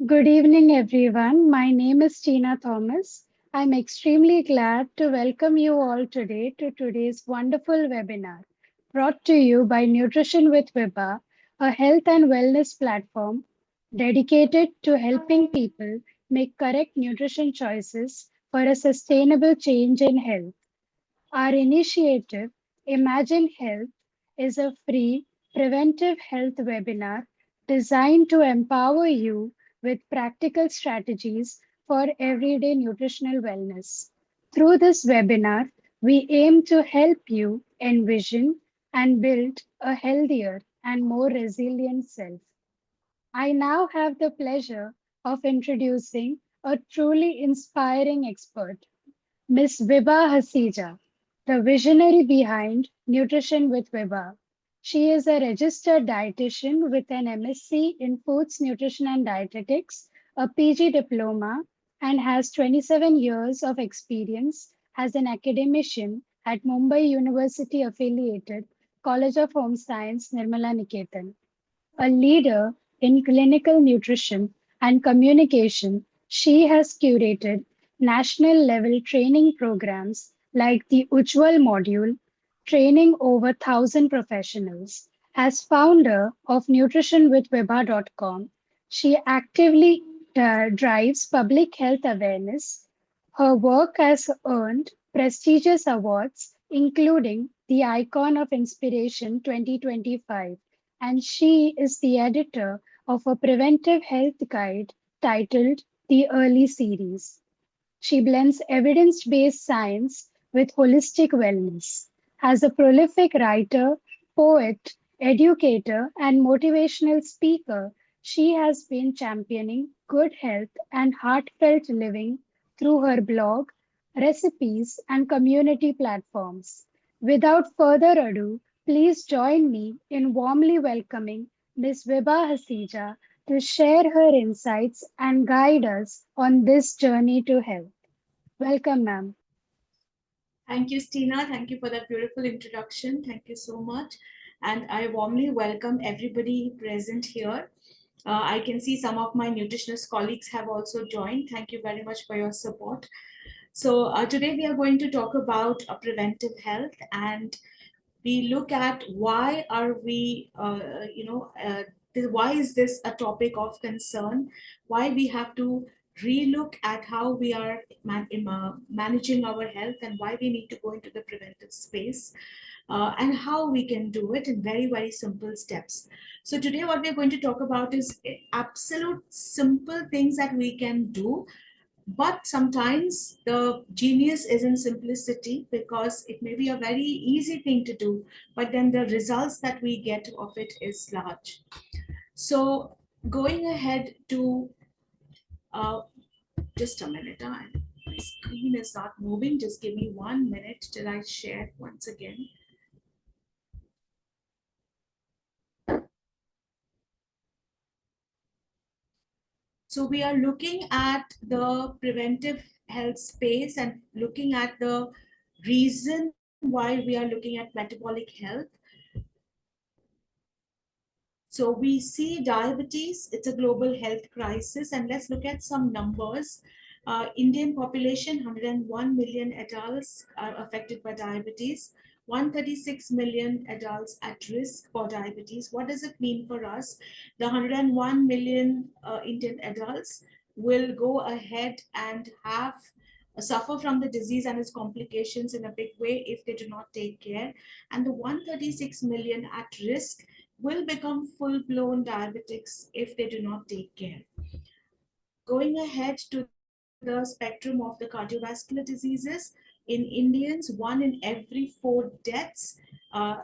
Good evening, everyone. My name is Tina Thomas. I'm extremely glad to welcome you all today to today's wonderful webinar brought to you by Nutrition with Vibha, a health and wellness platform dedicated to helping people make correct nutrition choices for a sustainable change in health. Our initiative, Imagine Health, is a free preventive health webinar designed to empower you with practical strategies for everyday nutritional wellness. Through this webinar, we aim to help you envision and build a healthier and more resilient self. I now have the pleasure of introducing a truly inspiring expert, Miss Vibha Hasija, the visionary behind Nutrition with Vibha. She is a registered dietitian with an MSc in Foods, Nutrition and Dietetics, a PG diploma, and has 27 years of experience as an academician at Mumbai University affiliated College of Home Science, Nirmala Niketan. A leader in clinical nutrition and communication, she has curated national level training programs like the Ujjwal module, training over 1,000 professionals. As founder of nutritionwithvibha.com, she actively drives public health awareness. Her work has earned prestigious awards, including the Icon of Inspiration 2025, and she is the editor of a preventive health guide titled The Early Series. She blends evidence based science with holistic wellness. As a prolific writer, poet, educator, and motivational speaker, she has been championing good health and heartfelt living through her blog, recipes, and community platforms. Without further ado, please join me in warmly welcoming Ms. Vibha Hasija to share her insights and guide us on this journey to health. Welcome, ma'am. Thank you, Stina. Thank you for that beautiful introduction. Thank you so much. And I warmly welcome everybody present here. I can see some of my nutritionist colleagues have also joined. Thank you very much for your support. So today we are going to talk about preventive health, and we look at why are we, why is this a topic of concern? Why we have to relook at how we are managing our health, and why we need to go into the preventive space, and how we can do it in very, very simple steps. So today what we're going to talk about is absolute simple things that we can do, but sometimes the genius is in simplicity, because it may be a very easy thing to do, but then the results that we get of it is large. So going ahead to uh, just a minute, my screen is not moving. Just give me 1 minute till I share once again. So we are looking at the preventive health space and looking at the reason why we are looking at metabolic health. So we see diabetes, it's a global health crisis, and let's look at some numbers. Indian population, 101 million adults are affected by diabetes, 136 million adults at risk for diabetes. What does it mean for us? The 101 million Indian adults will go ahead and have suffer from the disease and its complications in a big way if they do not take care. And the 136 million at risk will become full-blown diabetics if they do not take care. Going ahead to the spectrum of the cardiovascular diseases, in Indians, 1 in every 4 deaths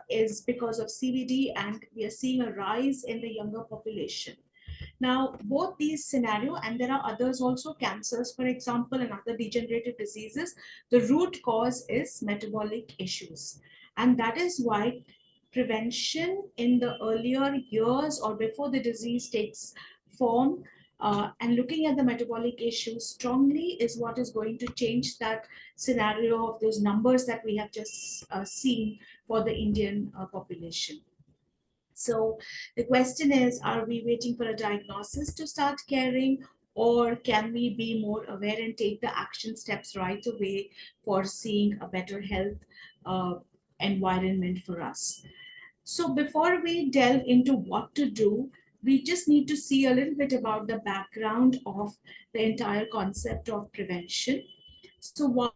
is because of CVD, and we are seeing a rise in the younger population. Now, both these scenario, and there are others also, cancers, for example, and other degenerative diseases, the root cause is metabolic issues. And that is why prevention in the earlier years or before the disease takes form, and looking at the metabolic issues strongly is what is going to change that scenario of those numbers that we have just seen for the Indian population. So the question is, are we waiting for a diagnosis to start caring, or can we be more aware and take the action steps right away for seeing a better health uh, environment for us? So before we delve into what to do, we just need to see a little bit about the background of the entire concept of prevention. So why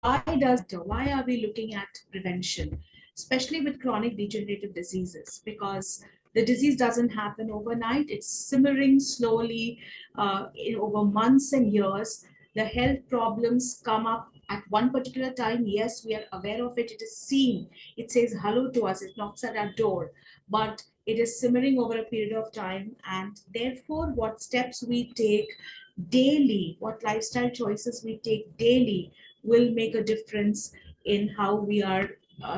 does prevention matter? Why are we looking at prevention, especially with chronic degenerative diseases? Because the disease doesn't happen overnight. It's simmering slowly over months and years. The health problems come up at one particular time. Yes, we are aware of it. It is seen. It says hello to us. It knocks at our door. But it is simmering over a period of time. And therefore, what steps we take daily, what lifestyle choices we take daily, will make a difference in how we are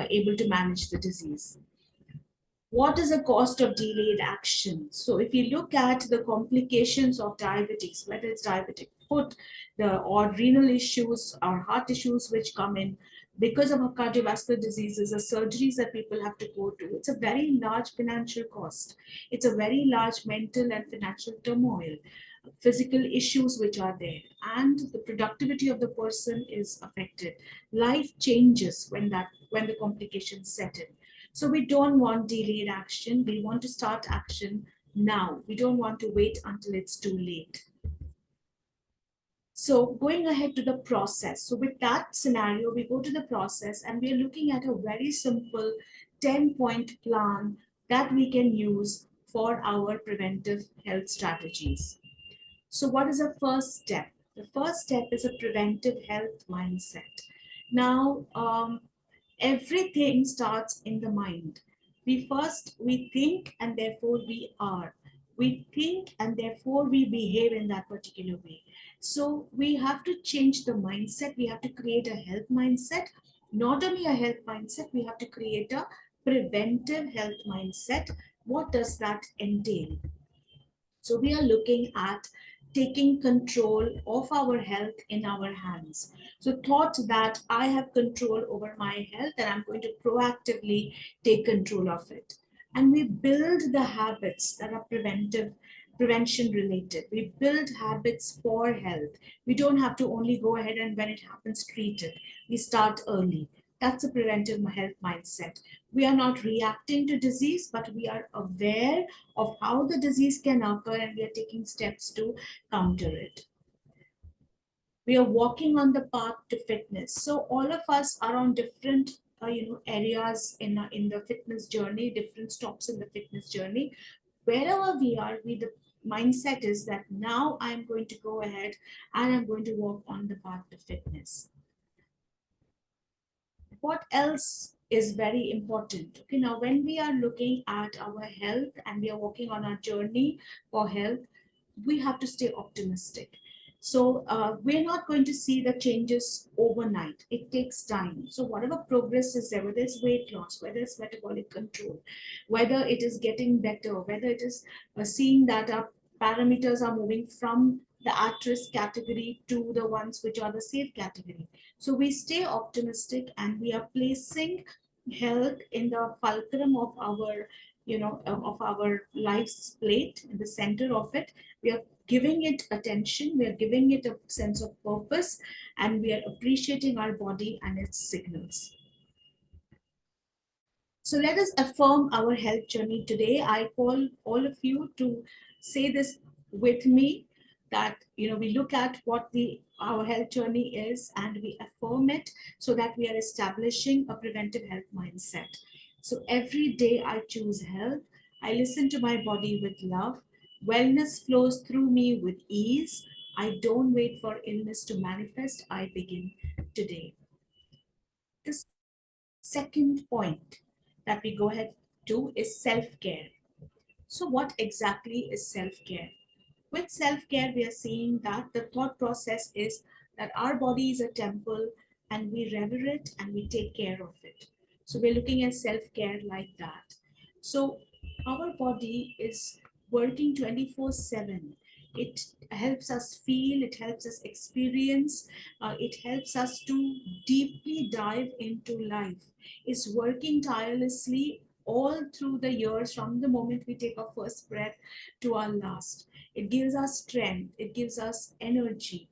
able to manage the disease. What is the cost of delayed action? So, if you look at the complications of diabetes, whether it's diabetic foot, or renal issues or heart issues which come in because of cardiovascular diseases, the surgeries that people have to go to, it's a very large financial cost. It's a very large mental and financial turmoil, physical issues which are there, and the productivity of the person is affected. Life changes when the complications set in. So we don't want delayed action. We want to start action now. We don't want to wait until it's too late. So going ahead to the process. So with that scenario, we go to the process and we are looking at a very simple 10-point plan that we can use for our preventive health strategies. So what is the first step? The first step is a preventive health mindset. Now, everything starts in the mind. We think and therefore we are. We think and therefore we behave in that particular way. So we have to change the mindset. We have to create a health mindset. Not only a health mindset, we have to create a preventive health mindset. What does that entail? So we are looking at taking control of our health in our hands. So thought that I have control over my health and I'm going to proactively take control of it. And we build the habits that are prevention related. We build habits for health. We don't have to only go ahead and when it happens treat it. We start early. That's a preventive health mindset. We are not reacting to disease, but we are aware of how the disease can occur and we are taking steps to counter it. We are walking on the path to fitness. So all of us are on different areas in the fitness journey, different stops in the fitness journey. Wherever we are, the mindset is that now I'm going to go ahead and I'm going to walk on the path to fitness. What else is very important? Okay, now when we are looking at our health and we are working on our journey for health, we have to stay optimistic. So we're not going to see the changes overnight. It takes time. So whatever progress is there, whether it's weight loss, whether it's metabolic control, whether it is getting better, whether it is seeing that our parameters are moving from the at-risk category to the ones which are the safe category. So we stay optimistic and we are placing health in the fulcrum of our, of our life's plate, in the center of it. We are giving it attention, we are giving it a sense of purpose, and we are appreciating our body and its signals. So let us affirm our health journey today. I call all of you to say this with me, that we look at what the our health journey is and we affirm it so that we are establishing a preventive health mindset. So every day I choose health. I listen to my body with love. Wellness flows through me with ease. I don't wait for illness to manifest. I begin today. The second point that we go ahead to is self-care. So what exactly is self-care? With self-care, we are seeing that the thought process is that our body is a temple and we revere it and we take care of it. So we're looking at self-care like that. So our body is working 24/7. It helps us feel, it helps us experience, it helps us to deeply dive into life. It's working tirelessly all through the years, from the moment we take our first breath to our last. It gives us strength, it gives us energy.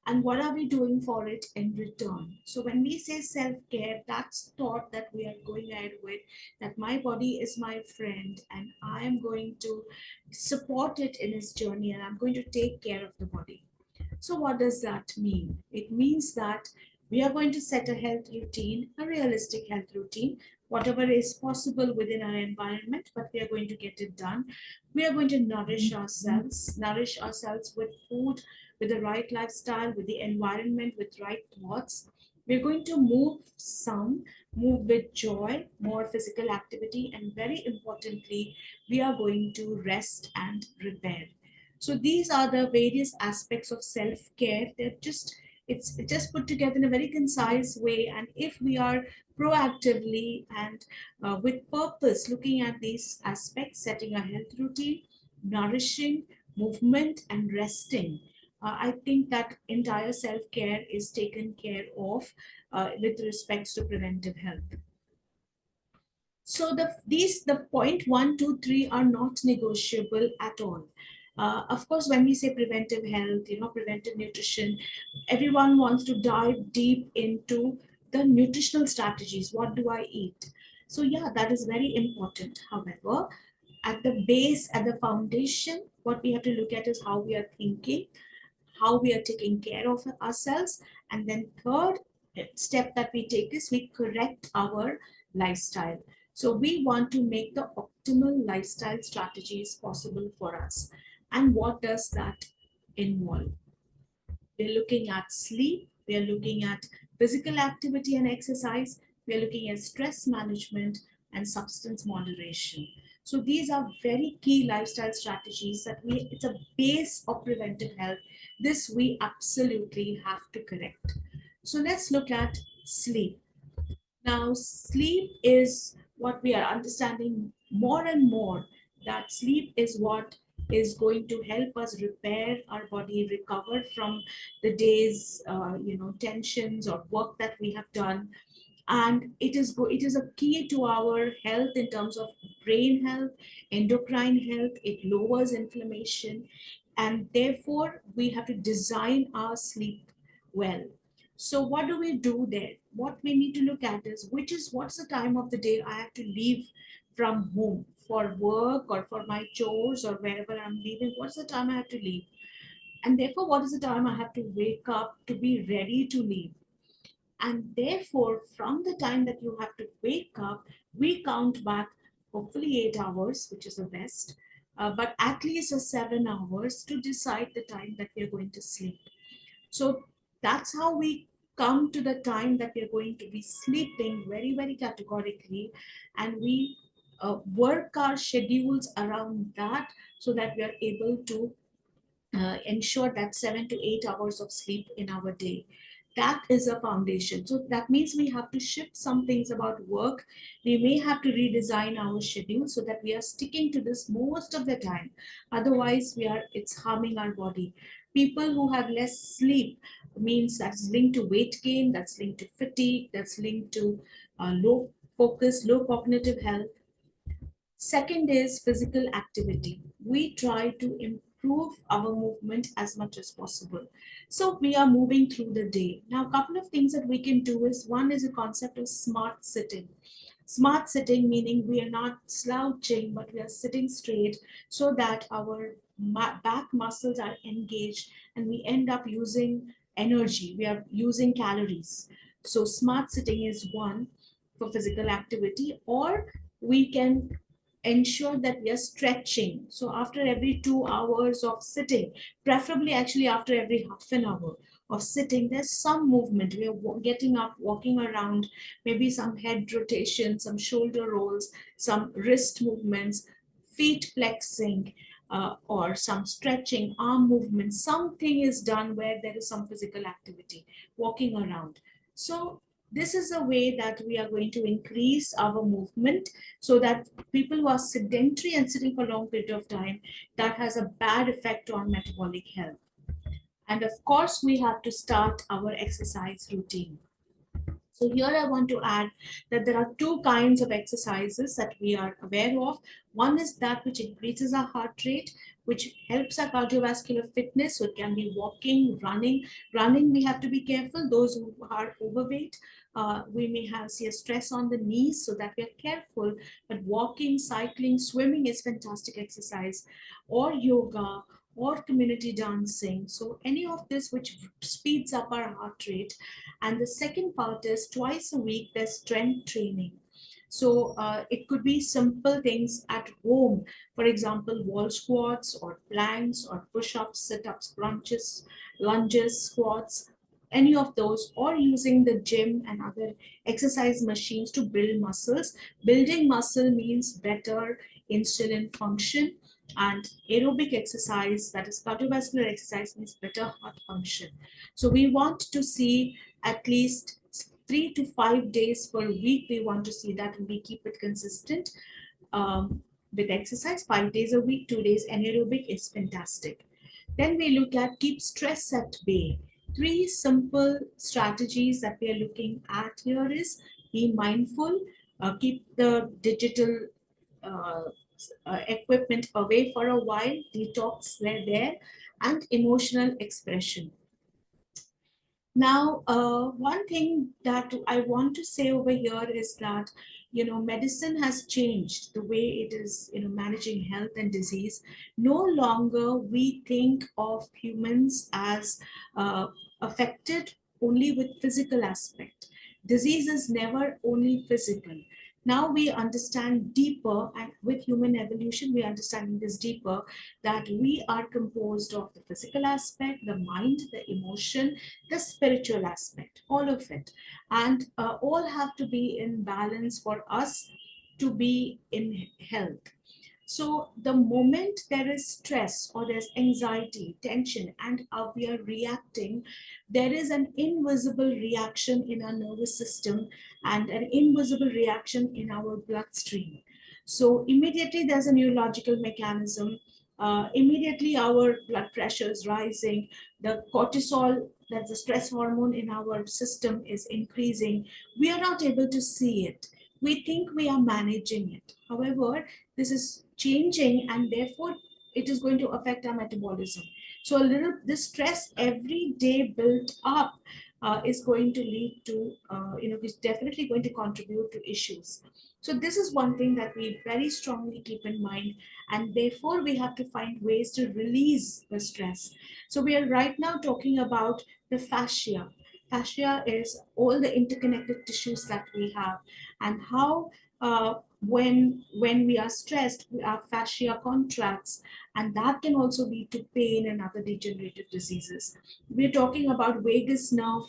And what are we doing for it in return? So when we say self-care, that's thought that we are going ahead with, that my body is my friend and I am going to support it in its journey and I'm going to take care of the body. So, what does that mean? It means that we are going to set a health routine, a realistic health routine, whatever is possible within our environment, but we are going to get it done. We are going to nourish ourselves with food, with the right lifestyle, with the environment, with right thoughts. We're going to move with joy, more physical activity, and very importantly, we are going to rest and repair. So these are the various aspects of self-care. It's just put together in a very concise way. And if we are proactively and with purpose looking at these aspects, setting a health routine, nourishing, movement, and resting, I think that entire self-care is taken care of with respects to preventive health. So the point one, two, three are not negotiable at all. Of course, when we say preventive health, preventive nutrition, everyone wants to dive deep into the nutritional strategies. What do I eat? So yeah, that is very important. However, at the base, at the foundation, what we have to look at is how we are thinking, how we are taking care of ourselves, and then third step that we take is we correct our lifestyle. So we want to make the optimal lifestyle strategies possible for us. And what does that involve? We're looking at sleep, we are looking at physical activity and exercise, we are looking at stress management and substance moderation. So these are very key lifestyle strategies that it's a base of preventive health. This we absolutely have to correct. So let's look at sleep. Now, sleep is what we are understanding more and more, that sleep is what is going to help us repair our body, recover from the day's tensions or work that we have done. And it is a key to our health in terms of brain health, endocrine health. It lowers inflammation, and therefore we have to design our sleep well. So what do we do there? What we need to look at is what's the time of the day I have to leave from home for work or for my chores or wherever I'm leaving. What's the time I have to leave? And therefore, what is the time I have to wake up to be ready to leave? And therefore, from the time that you have to wake up, we count back hopefully 8 hours, which is the best, but at least a 7 hours to decide the time that we are going to sleep. So that's how we come to the time that we are going to be sleeping very, very categorically. And we work our schedules around that so that we are able to ensure that 7 to 8 hours of sleep in our day. That is a foundation. So that means we have to shift some things about work. We may have to redesign our schedule so that we are sticking to this most of the time. Otherwise, it's harming our body. People who have less sleep means that's linked to weight gain, that's linked to fatigue, that's linked to low focus, low cognitive health. Second is physical activity. We try to improve our movement as much as possible. So we are moving through the day. Now, a couple of things that we can do is one is a concept of smart sitting. Smart sitting meaning we are not slouching, but we are sitting straight so that our back muscles are engaged and we end up using energy. We are using calories. So smart sitting is one for physical activity, or we can ensure that we are stretching. So after every 2 hours of sitting, preferably actually after every half an hour of sitting, there's some movement. We are getting up, walking around, maybe some head rotation, some shoulder rolls, some wrist movements, feet flexing, or some stretching, arm movements. Something is done where there is some physical activity, walking around. So this is a way that we are going to increase our movement so that people who are sedentary and sitting for a long period of time, that has a bad effect on metabolic health. And of course, we have to start our exercise routine. So here I want to add that there are two kinds of exercises that we are aware of. One is that which increases our heart rate, which helps our cardiovascular fitness. So it can be walking, running. Running, we have to be careful. Those who are overweight, we may have see a stress on the knees, so that we are careful. But walking, cycling, swimming is fantastic exercise, or yoga, or community dancing. So any of this which speeds up our heart rate. And the second part is twice a week, there's strength training. So it could be simple things at home. For example, wall squats or planks or push-ups, sit-ups, crunches, lunges, squats, any of those, or using the gym and other exercise machines to build muscles. Building muscle means better insulin function, and aerobic exercise, that is cardiovascular exercise, means better heart function. So we want to see at least 3 to 5 days per week. We want to see that, and we keep it consistent with exercise 5 days a week, 2 days anaerobic is fantastic. Then we look at keep stress at bay. Three simple strategies that we are looking at here is be mindful, keep the digital uh, equipment away for a while, detox there, and emotional expression. Now, one thing that I want to say over here is that, medicine has changed the way it is, managing health and disease. No longer we think of humans as affected only with physical aspect. Disease is never only physical. Now we understand deeper, and with human evolution, we are understanding this deeper, that we are composed of the physical aspect, the mind, the emotion, the spiritual aspect, all of it. And all have to be in balance for us to be in health. So the moment there is stress or there's anxiety, tension, and we are reacting, there is an invisible reaction in our nervous system and an invisible reaction in our bloodstream. So immediately there's a neurological mechanism. Immediately our blood pressure is rising. The cortisol, that's the stress hormone in our system, is increasing. We are not able to see it. We think we are managing it. However, this is changing, and therefore it is going to affect our metabolism. So a little this stress every day built up is going to lead to is definitely going to contribute to issues. So this is one thing that we very strongly keep in mind, and therefore we have to find ways to release the stress. So we are right now talking about the fascia. Fascia is all the interconnected tissues that we have, and how when we are stressed, our fascia contracts, and that can also lead to pain and other degenerative diseases. We're talking about vagus nerve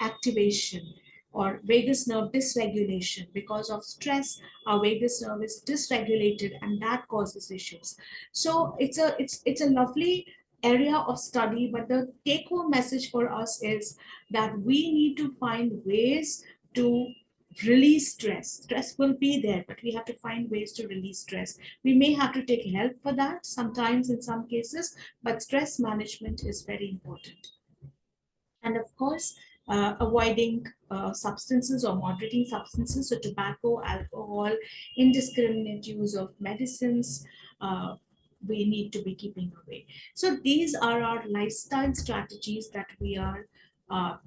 activation or vagus nerve dysregulation. Because of stress, our vagus nerve is dysregulated, and that causes issues. So it's a lovely area of study, but the take home message for us is that we need to find ways to release stress. Stress will be there, but we have to find ways to release stress. We may have to take help for that sometimes in some cases, but stress management is very important. And of course, avoiding substances or moderating substances, so tobacco, alcohol, indiscriminate use of medicines, uh, we need to be keeping away. So these are our lifestyle strategies that we are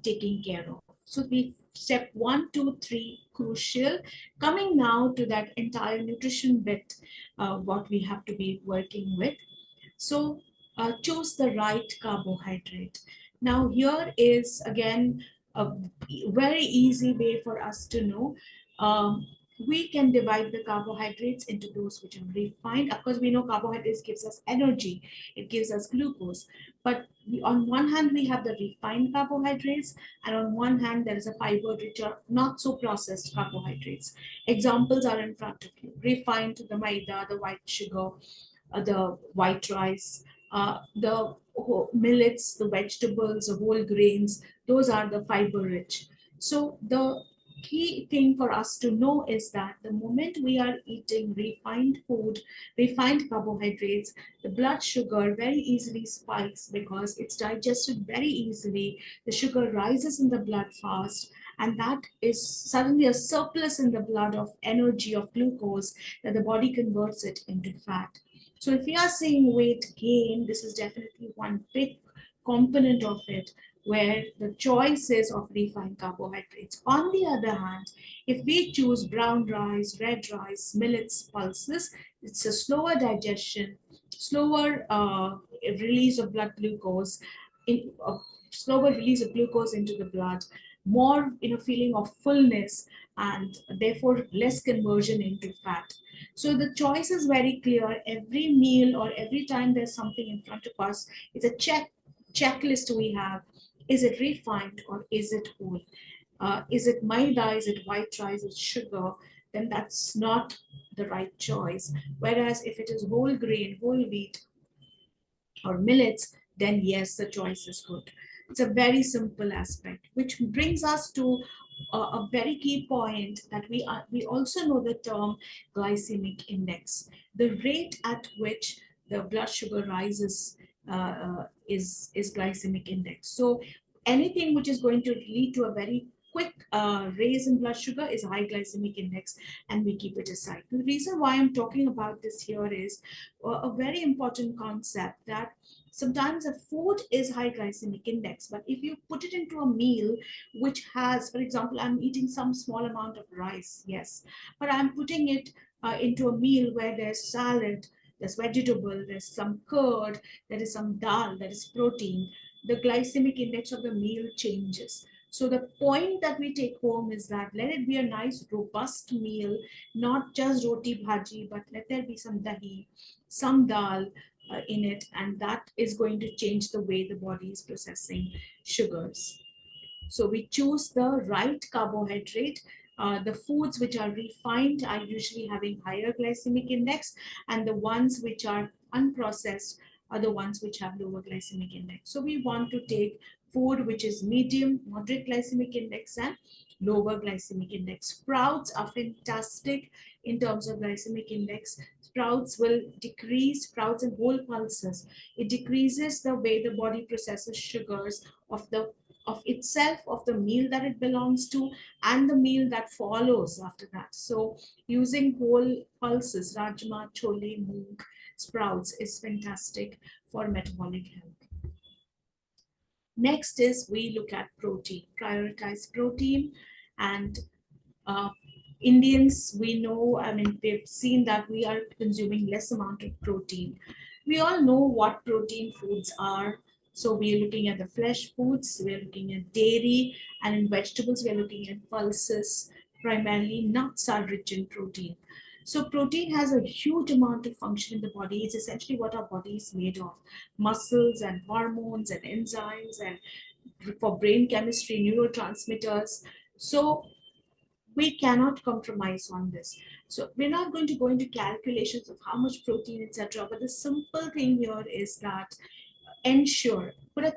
taking care of. So the step 1, 2, 3, crucial. Coming now to that entire nutrition bit, what we have to be working with. So choose the right carbohydrate. Now here is again a very easy way for us to know. Um, we can divide the carbohydrates into those which are refined. Of course, we know carbohydrates gives us energy, it gives us glucose. But on one hand, we have the refined carbohydrates, and on one hand, there is a fiber which are not so processed carbohydrates. Examples are in front of you. Refined, the maida, the white sugar, the white rice, the millets, the vegetables, the whole grains, those are the fiber rich. So the key thing for us to know is that the moment we are eating refined food, refined carbohydrates, the blood sugar very easily spikes because it's digested very easily. The sugar rises in the blood fast, and that is suddenly a surplus in the blood of energy of glucose that the body converts it into fat. So if we are seeing weight gain, this is definitely one big component of it, where the choice is of refined carbohydrates. On the other hand, if we choose brown rice, red rice, millets, pulses, it's a slower digestion, slower release of blood glucose, in slower release of glucose into the blood, more feeling of fullness, and therefore less conversion into fat. So the choice is very clear. Every meal or every time there's something in front of us, it's a checklist we have. Is it refined or is it whole? Is it maida? Is it white rice? Is it sugar? Then that's not the right choice. Whereas if it is whole grain, whole wheat, or millets, then yes, the choice is good. It's a very simple aspect, which brings us to a very key point that we also know the term glycemic index, the rate at which the blood sugar rises is glycemic index. So anything which is going to lead to a very quick raise in blood sugar is high glycemic index, and we keep it aside. The reason why I'm talking about this here is a very important concept that sometimes a food is high glycemic index, but if you put it into a meal which has, for example, I'm eating some small amount of rice, yes, but I'm putting it into a meal where there's salad, there's vegetable, there's some curd, there is some dal, there is protein, the glycemic index of the meal changes. So the point that we take home is that let it be a nice robust meal, not just roti bhaji, but let there be some dahi, some dal in it, and that is going to change the way the body is processing sugars. So we choose the right carbohydrate. The foods which are refined are usually having higher glycemic index, and the ones which are unprocessed are the ones which have lower glycemic index. So we want to take food which is medium, moderate glycemic index, and lower glycemic index. Sprouts are fantastic in terms of glycemic index. Sprouts will decrease, sprouts and whole pulses. It decreases the way the body processes sugars of itself, of the meal that it belongs to, and the meal that follows after that. So using whole pulses, rajma, chole, moong, sprouts is fantastic for metabolic health. Next is we look at protein, prioritize protein. And uh, Indians, we know, I mean, we've seen that we are consuming less amount of protein. We all know what protein foods are. So we are looking at the flesh foods, we are looking at dairy, and in vegetables, we are looking at pulses. Primarily, nuts are rich in protein. So protein has a huge amount of function in the body. It's essentially what our body is made of: muscles and hormones and enzymes, and for brain chemistry, neurotransmitters. So we cannot compromise on this. So we're not going to go into calculations of how much protein, etc. But the simple thing here is that ensure, put a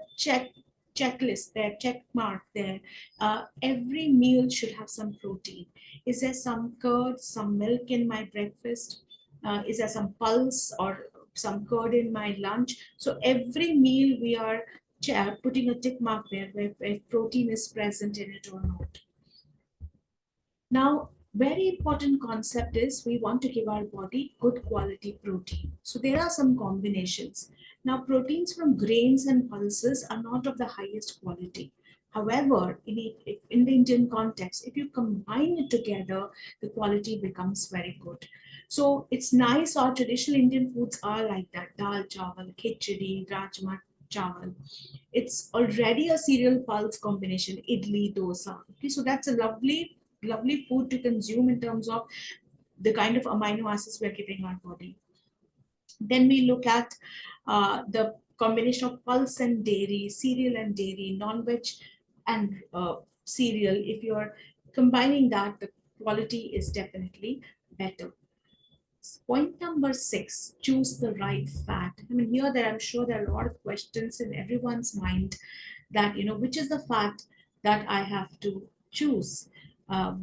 checklist there, check mark there. Every meal should have some protein. Is there some curd, some milk in my breakfast? Is there some pulse or some curd in my lunch? So every meal we are putting a tick mark there where protein is present in it or not. Now, very important concept is we want to give our body good quality protein. So there are some combinations. Now, proteins from grains and pulses are not of the highest quality. However, in the Indian context, if you combine it together, the quality becomes very good. So it's nice. Our traditional Indian foods are like that: dal chawal, khichdi, rajma chawal. It's already a cereal pulse combination, idli, dosa. Okay, so that's a lovely food to consume in terms of the kind of amino acids we're giving our body. Then we look at the combination of pulse and dairy, cereal and dairy, non-veg and cereal. If you're combining that, the quality is definitely better. Point number 6, choose the right fat. I mean, here there, I'm sure there are a lot of questions in everyone's mind that, which is the fat that I have to choose?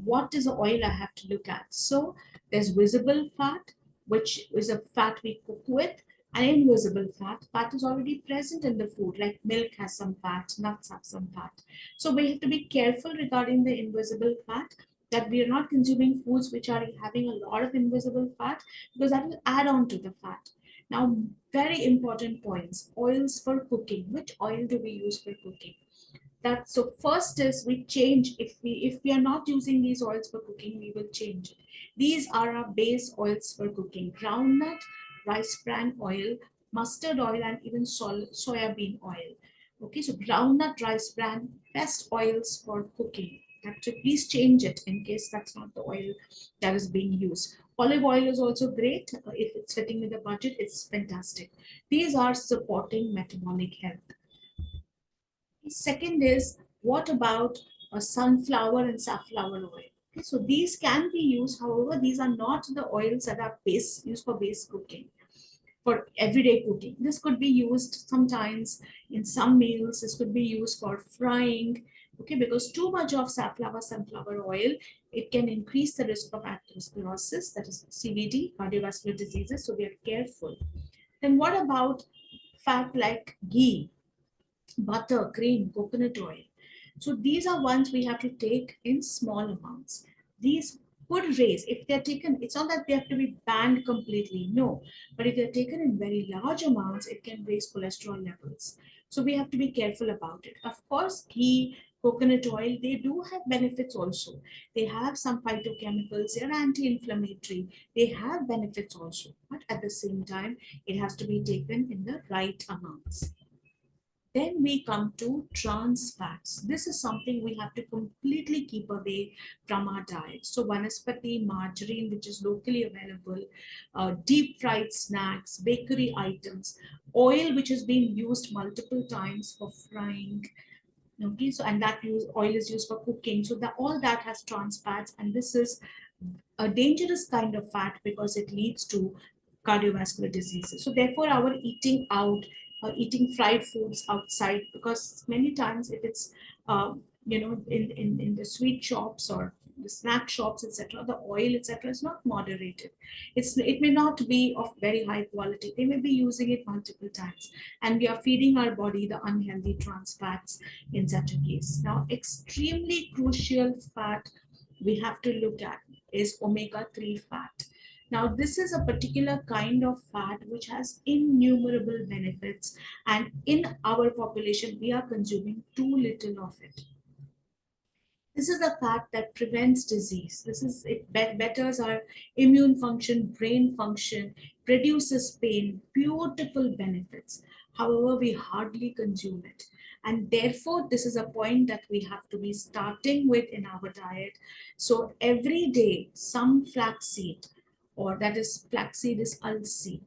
What is the oil I have to look at? So there's visible fat, which is a fat we cook with, And invisible fat, fat is already present in the food, like milk has some fat, nuts have some fat. So we have to be careful regarding the invisible fat, that we are not consuming foods which are having a lot of invisible fat, because that will add on to the fat. Now, very important points. Oils for cooking. Which oil do we use for cooking? That, so first is we change, if we are not using these oils for cooking, we will change it. These are our base oils for cooking: groundnut, rice bran oil, mustard oil, and even soya bean oil. Okay, so groundnut, rice bran, best oils for cooking. So please change it in case that's not the oil that is being used. Olive oil is also great. If it's fitting with the budget, it's fantastic. These are supporting metabolic health. Second is, what about sunflower and safflower oil? Okay, so these can be used, however, these are not the oils that are used for base cooking, for everyday cooking. This could be used sometimes in some meals, this could be used for frying, okay, because too much of sunflower oil, it can increase the risk of atherosclerosis, that is CVD, cardiovascular diseases, so we are careful. Then what about fat like ghee, butter, cream, coconut oil? So these are ones we have to take in small amounts. These could raise, if they're taken, it's not that they have to be banned completely, no. But if they're taken in very large amounts, it can raise cholesterol levels. So we have to be careful about it. Of course, ghee, coconut oil, they do have benefits also. They have some phytochemicals, they're anti-inflammatory, they have benefits also. But at the same time, it has to be taken in the right amounts. Then we come to trans fats. This is something we have to completely keep away from our diet. So vanaspati, margarine, which is locally available, deep fried snacks, bakery items, oil which is being used multiple times for frying. Okay, so and that oil is used for cooking. So that all that has trans fats, and this is a dangerous kind of fat because it leads to cardiovascular diseases. So therefore, our eating out or eating fried foods outside, because many times if it's in the sweet shops or the snack shops, etc., the oil, etc., is not moderated. It may not be of very high quality. They may be using it multiple times, and we are feeding our body the unhealthy trans fats in such a case. Now, extremely crucial fat we have to look at is omega-3 fat. Now, this is a particular kind of fat which has innumerable benefits, and in our population, we are consuming too little of it. This is a fat that prevents disease. It betters our immune function, brain function, reduces pain, beautiful benefits. However, we hardly consume it. And therefore, this is a point that we have to be starting with in our diet. So every day, some flaxseed, or that is flaxseed is alsi,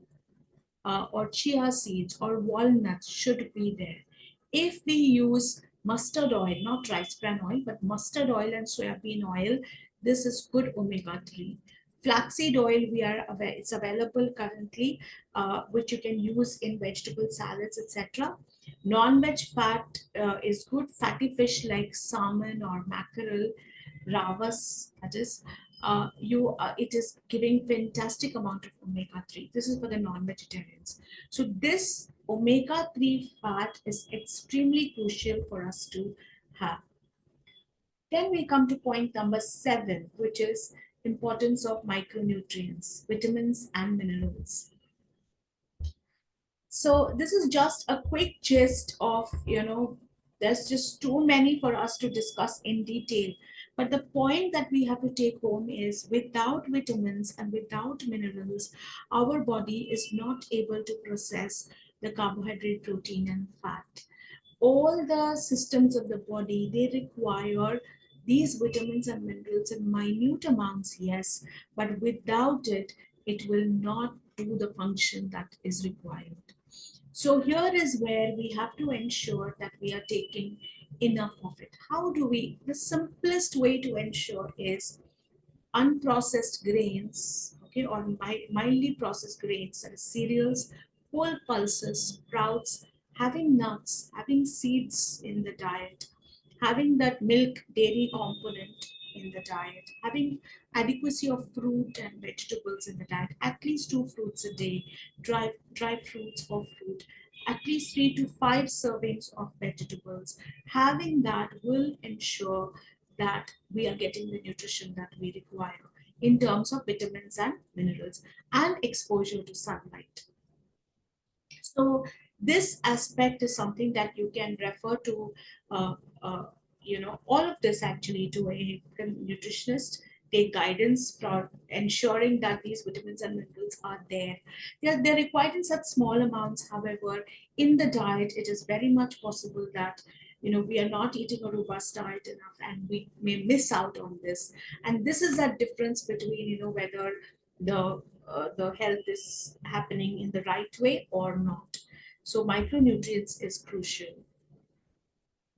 or chia seeds or walnuts should be there. If we use mustard oil, not rice bran oil, but mustard oil and soybean oil, this is good omega-3. Flaxseed oil, it's available currently, which you can use in vegetable salads, etc. Non-veg fat is good. Fatty fish like salmon or mackerel, ravas, that is, it is giving fantastic amount of omega-3. This is for the non-vegetarians. So this omega-3 fat is extremely crucial for us to have. Then we come to point number 7, which is importance of micronutrients, vitamins and minerals. So this is just a quick gist of, there's just too many for us to discuss in detail. But the point that we have to take home is, without vitamins and without minerals, our body is not able to process the carbohydrate, protein, and fat. All the systems of the body, they require these vitamins and minerals in minute amounts, yes, but without it, it will not do the function that is required. So here is where we have to ensure that we are taking enough of it. How do we? The simplest way to ensure is unprocessed grains, okay, or mildly processed grains, that is cereals, whole pulses, sprouts, having nuts, having seeds in the diet, having that milk dairy component, in the diet, having adequacy of fruit and vegetables in the diet, at least 2 fruits a day, dry fruits or fruit, at least 3 to 5 servings of vegetables. Having that will ensure that we are getting the nutrition that we require in terms of vitamins and minerals and exposure to sunlight. So this aspect is something that you can refer to, uh, uh, all of this actually to a nutritionist. Take guidance for ensuring that these vitamins and minerals are there. They're required in such small amounts. However, in the diet, it is very much possible that we are not eating a robust diet enough, and we may miss out on this. And this is that difference between whether the health is happening in the right way or not. So micronutrients is crucial.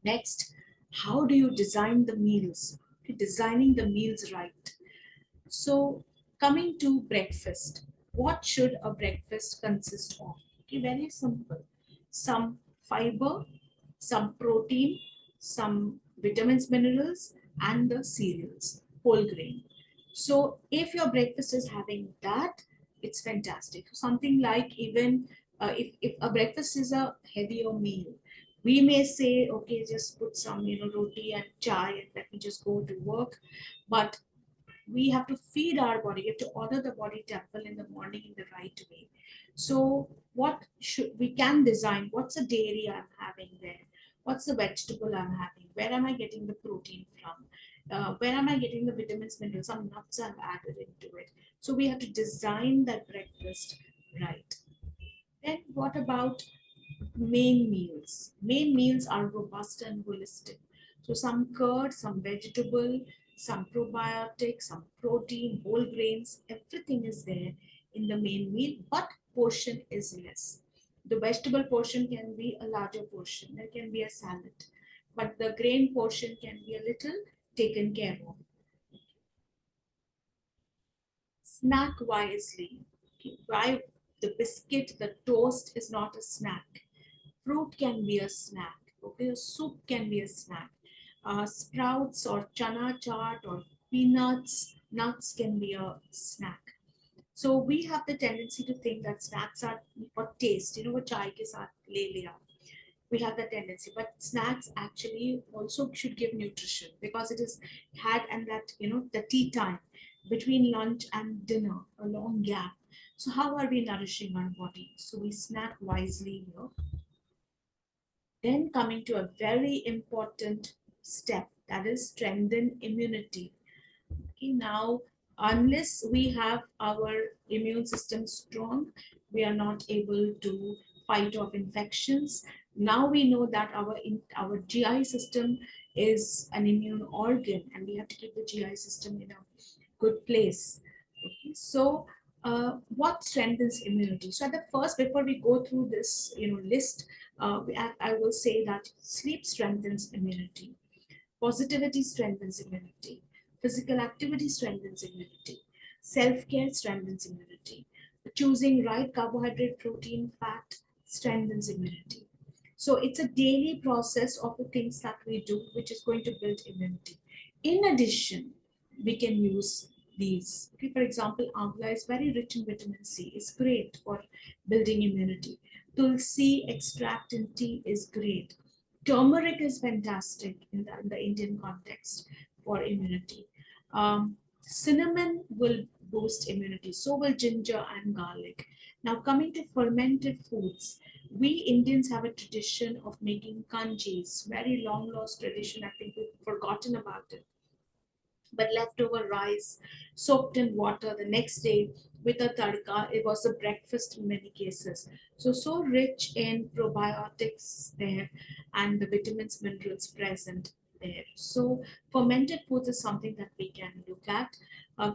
Next, how do you design the meals? Okay, designing the meals right. So coming to breakfast, what should a breakfast consist of? Okay, very simple. Some fiber, some protein, some vitamins, minerals, and the cereals, whole grain. So if your breakfast is having that, it's fantastic. Something like even if a breakfast is a heavier meal, we may say, okay, just put some, roti and chai and let me just go to work. But we have to feed our body. We have to order the body temple in the morning in the right way. So what should we can design? What's the dairy I'm having there? What's the vegetable I'm having? Where am I getting the protein from? Where am I getting the vitamins, minerals? Some nuts I've added into it. So we have to design that breakfast right. Then what about main meals? Main meals are robust and holistic. So some curd, some vegetable, some probiotics, some protein, whole grains, everything is there in the main meal, but portion is less. The vegetable portion can be a larger portion. There can be a salad, but the grain portion can be a little taken care of. Snack wisely. Okay, why the biscuit, the toast is not a snack. Fruit can be a snack. Okay, soup can be a snack. Sprouts or chana chaat or peanuts, nuts can be a snack. So we have the tendency to think that snacks are for taste. वो चाय के साथ ले लिया. We have that tendency, but snacks actually also should give nutrition because it is had and that the tea time between lunch and dinner, a long gap. So how are we nourishing our body? So we snack wisely here. Then coming to a very important step, that is strengthen immunity. Okay, now unless we have our immune system strong, we are not able to fight off infections. Now we know that our GI system is an immune organ, and we have to keep the GI system in a good place. Okay, so what strengthens immunity? So at the first, before we go through this, list, I will say that sleep strengthens immunity, positivity strengthens immunity, physical activity strengthens immunity, self-care strengthens immunity, choosing right carbohydrate, protein, fat strengthens immunity. So it's a daily process of the things that we do, which is going to build immunity. In addition, we can use these. Okay, for example, amla is very rich in vitamin C. It's great for building immunity. Tulsi extract in tea is great. Turmeric is fantastic in the Indian context for immunity. Cinnamon will boost immunity. So will ginger and garlic. Now coming to fermented foods, we Indians have a tradition of making kanjis, very long lost tradition. I think we've forgotten about it. But leftover rice soaked in water the next day with a tadka, it was a breakfast in many cases. So rich in probiotics there and the vitamins, minerals present there. So fermented foods is something that we can look at.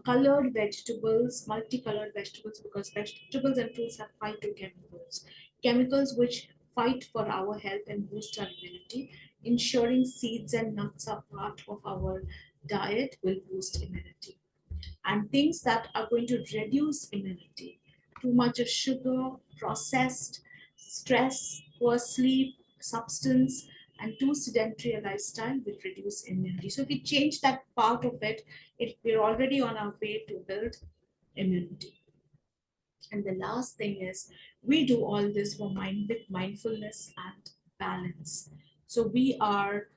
Colored vegetables, multicolored vegetables, because vegetables and fruits have phytochemicals, chemicals which fight for our health and boost our immunity. Ensuring seeds and nuts are part of our diet will boost immunity. And things that are going to reduce immunity, too much of sugar, processed, stress, poor sleep, substance, and too sedentary a lifestyle will reduce immunity. So if we change that part of it, we're already on our way to build immunity. And the last thing is we do all this for with mindfulness and balance. So we are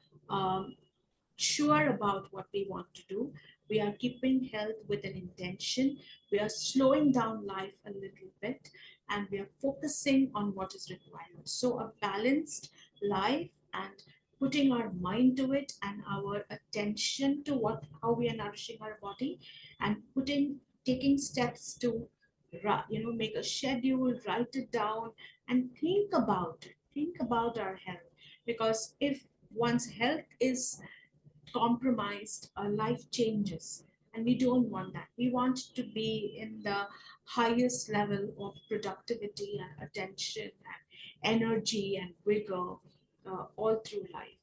sure about what we want to do. We are keeping health with an intention. We are slowing down life a little bit and we are focusing on what is required. So, a balanced life and putting our mind to it and our attention to how we are nourishing our body and taking steps to make a schedule, write it down and think about it. Think about our health, because if one's health is compromised, life changes. And we don't want that. We want to be in the highest level of productivity and attention and energy and vigor all through life.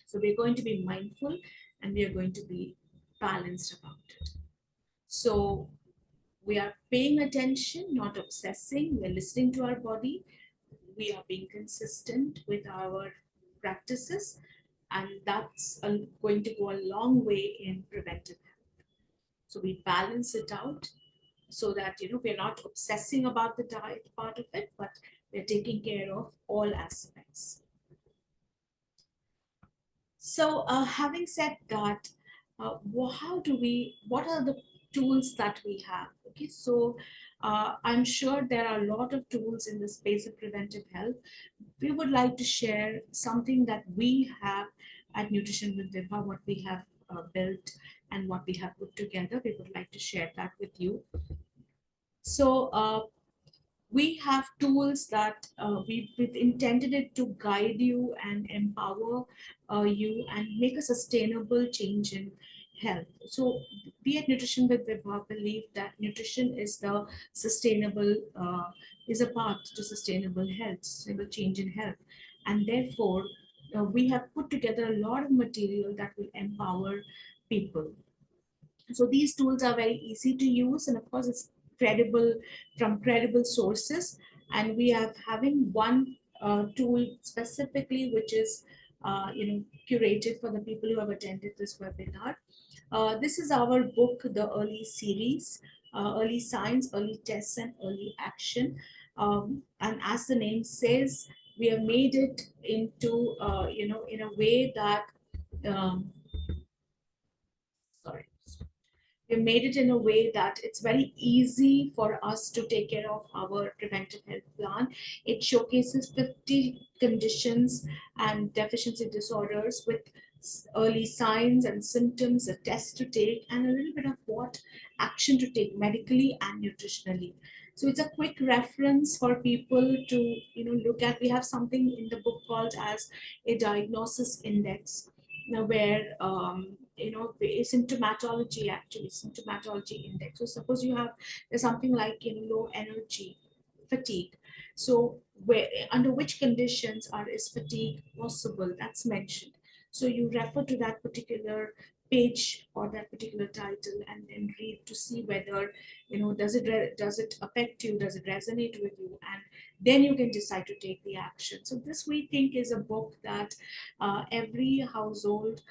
So we're going to be mindful and we are going to be balanced about it. So we are paying attention, not obsessing. We're listening to our body. We are being consistent with our practices, and that's going to go a long way in preventive health. So we balance it out so that we're not obsessing about the diet part of it, but we're taking care of all aspects. So having said that, how do we? What are the tools that we have? Okay, so I'm sure there are a lot of tools in the space of preventive health. We would like to share something that we have at Nutrition with Vibha, what we have built and what we have put together. We would like to share that with you. So we have tools that we've intended it to guide you and empower you and make a sustainable change in health. So we at Nutrition with Vibha believe that nutrition is the sustainable, is a path to sustainable health, sustainable change in health. And therefore, we have put together a lot of material that will empower people. So these tools are very easy to use, and of course, it's credible from credible sources. And we are having one tool specifically, which is curated for the people who have attended this webinar. This is our book, the Early Series, Early Science, Early Tests, and Early Action. And as the name says, we have made it into in a way that um, sorry we made it in a way that it's very easy for us to take care of our preventive health plan. It showcases 50 conditions and deficiency disorders with early signs and symptoms, a test to take, and a little bit of what action to take medically and nutritionally. So it's a quick reference for people to look at. We have something in the book called as a diagnosis index, where symptomatology, actually symptomatology index. So suppose you have, there's something like low energy, fatigue. So where, under which conditions is fatigue possible, that's mentioned. So you refer to that particular page or that particular title and then read to see whether does it affect you, does it resonate with you, and then you can decide to take the action. So this, we think, is a book that every household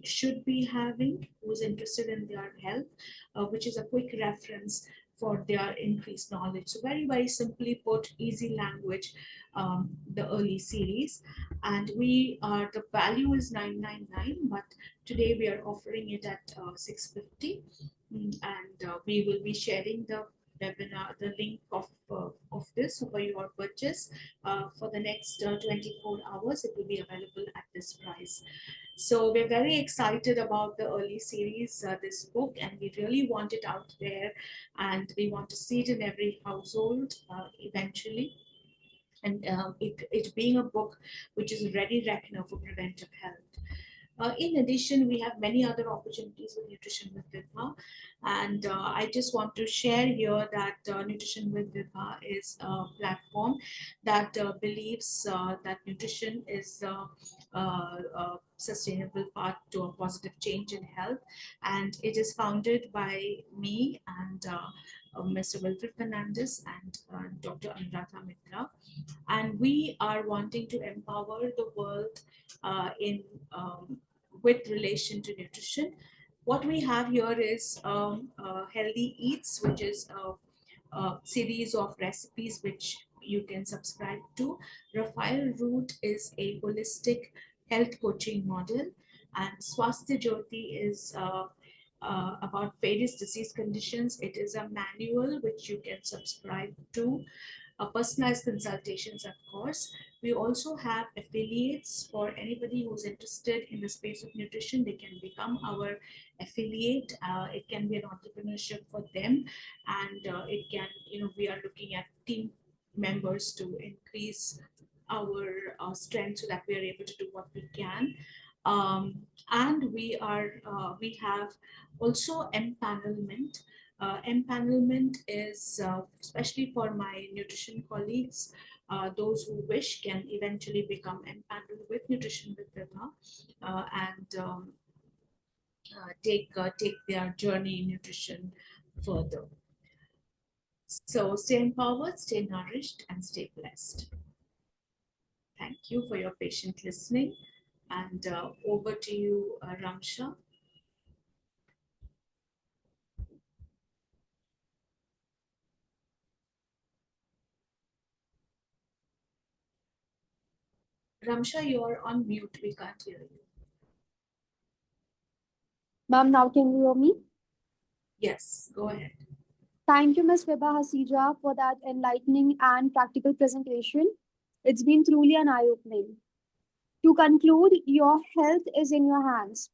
should be having, who's interested in their health, which is a quick reference for their increased knowledge. So very, very simply put, easy language, the Early Series. And we are, the value is 999, but today we are offering it at 650. And we will be sharing the webinar, the link of this for your purchase. For the next 24 hours, it will be available at this price. So we're very excited about the Early Series, this book, and we really want it out there, and we want to see it in every household eventually. And it being a book which is a ready reckoner for preventive health. In addition, we have many other opportunities with Nutrition with Vibha. And I just want to share here that Nutrition with Vibha is a platform that believes that nutrition is a sustainable path to a positive change in health. And it is founded by me and Mr. Wilfred Fernandez and Dr. Anuradha Mitra, and we are wanting to empower the world in with relation to nutrition. What we have here is Healthy Eats, which is a series of recipes which you can subscribe to. Rafael Root is a holistic health coaching model, and Swasthya Jyoti is about various disease conditions. It is a manual which you can subscribe to, personalized consultations, of course. We also have affiliates for anybody who's interested in the space of nutrition. They can become our affiliate. It can be an entrepreneurship for them, and it can, we are looking at team members to increase our strength so that we are able to do what we can. And we have also empanelment. Empanelment is especially for my nutrition colleagues. Those who wish can eventually become empaneled with Nutrition with Vibha, and take their journey in nutrition further. So stay empowered, stay nourished, and stay blessed. Thank you for your patient listening. And over to you, Ramsha. Ramsha, you're on mute. We can't hear you. Ma'am, now can you hear me? Yes, go ahead. Thank you, Ms. Vibha Hasija, for that enlightening and practical presentation. It's been truly an eye-opening. To conclude, your health is in your hands.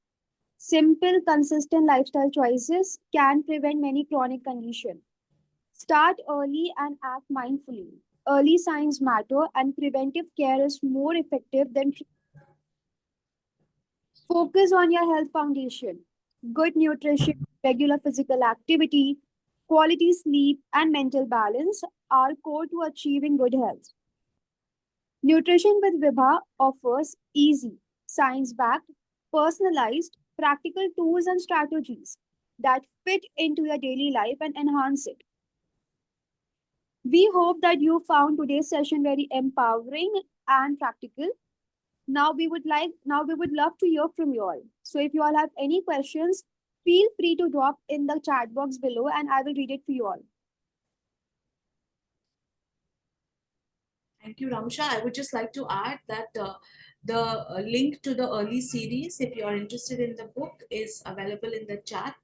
Simple, consistent lifestyle choices can prevent many chronic conditions. Start early and act mindfully. Early signs matter, and preventive care is more effective than focus on your health foundation. Good nutrition, regular physical activity, quality sleep, and mental balance are core to achieving good health. Nutrition with Vibha offers easy, science backed, personalized, practical tools and strategies that fit into your daily life and enhance it. We hope that you found today's session very empowering and practical. Now we would love to hear from you all. So if you all have any questions, feel free to drop in the chat box below and I will read it for you all. Thank you, Ramsha. I would just like to add that the link to the early series, if you are interested in the book, is available in the chat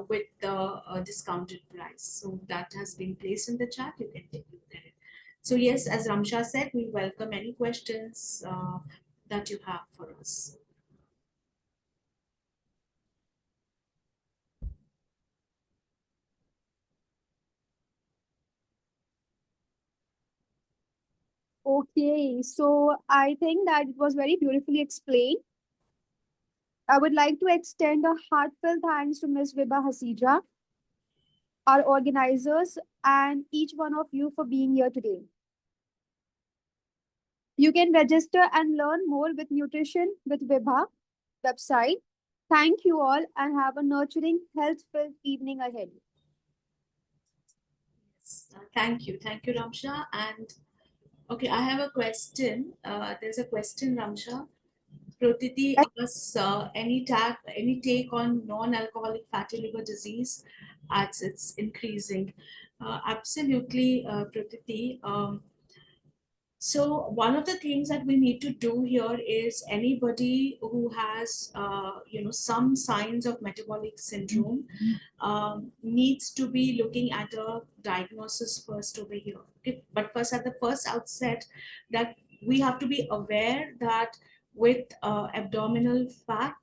with the discounted price. So that has been placed in the chat. You can take a look at it. So yes, as Ramsha said, we welcome any questions that you have for us. Okay, so I think that it was very beautifully explained. I would like to extend a heartfelt thanks to Ms. Vibha Hasija, our organizers, and each one of you for being here today. You can register and learn more with Nutrition with Vibha website. Thank you all and have a nurturing, health-filled evening ahead. Yes, thank you, Ramsha. And okay, I have a question. There's a question, Ramsha. Protiti asks any take on non-alcoholic fatty liver disease as it's increasing. Absolutely, Protiti. So one of the things that we need to do here is anybody who has some signs of metabolic syndrome needs to be looking at a diagnosis first over here. Okay? But first, at the first outset, that we have to be aware that with abdominal fat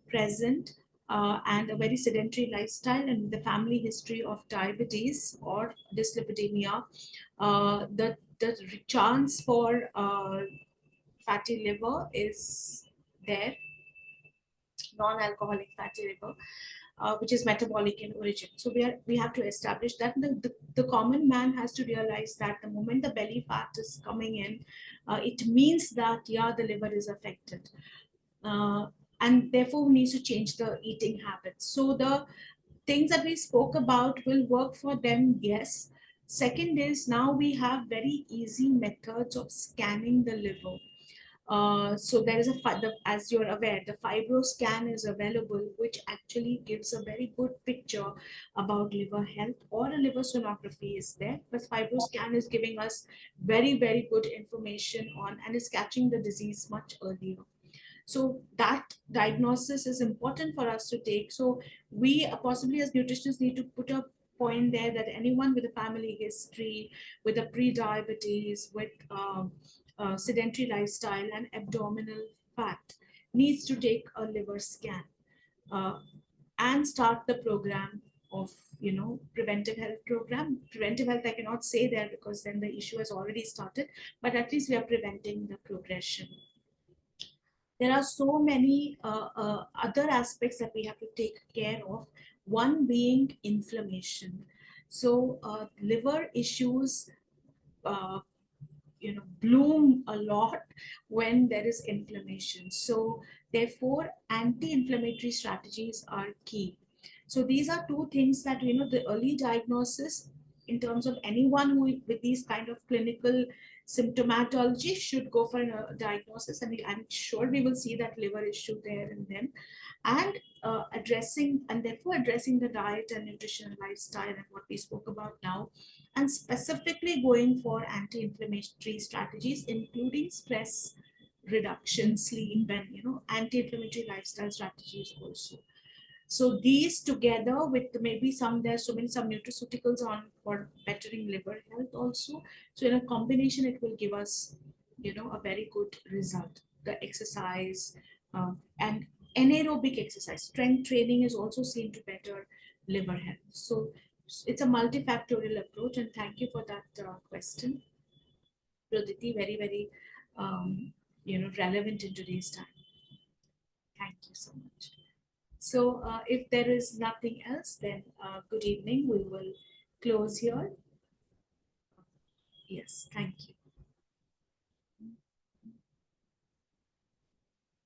present and a very sedentary lifestyle and the family history of diabetes or dyslipidemia, the chance for fatty liver is there, non-alcoholic fatty liver, which is metabolic in origin. So we have to establish that the common man has to realize that the moment the belly fat is coming in, it means that yeah, the liver is affected, uh, and therefore needs to change the eating habits. So the things that we spoke about will work for them, yes. Second is, now we have very easy methods of scanning the liver. So there is as you're aware, the fibro scan is available, which actually gives a very good picture about liver health, or a liver sonography is there. But fibro scan is giving us very, very good information on, and is catching the disease much earlier. So that diagnosis is important for us to take. So we possibly as nutritionists need to put a point there that anyone with a family history, with a pre-diabetes, with sedentary lifestyle and abdominal fat, needs to take a liver scan, uh, and start the program of, preventive health program. Preventive health I cannot say there, because then the issue has already started, but at least we are preventing the progression. There are so many other aspects that we have to take care of, one being inflammation. So liver issues uh, bloom a lot when there is inflammation. So therefore anti-inflammatory strategies are key. So these are two things that, the early diagnosis, in terms of anyone who with these kind of clinical symptomatology, should go for a diagnosis, and I'm sure we will see that liver issue there and then. And addressing the diet and nutrition and lifestyle and what we spoke about now, and specifically going for anti-inflammatory strategies, including stress reduction, sleep, and anti-inflammatory lifestyle strategies also. So these together with maybe some nutraceuticals on for bettering liver health also. So in a combination, it will give us, a very good result. The exercise, and anaerobic exercise, strength training is also seen to better liver health. So it's a multifactorial approach, and thank you for that question, Praditi. Very, very, relevant in today's time. Thank you so much. So if there is nothing else, then good evening. We will close here. Yes, thank you.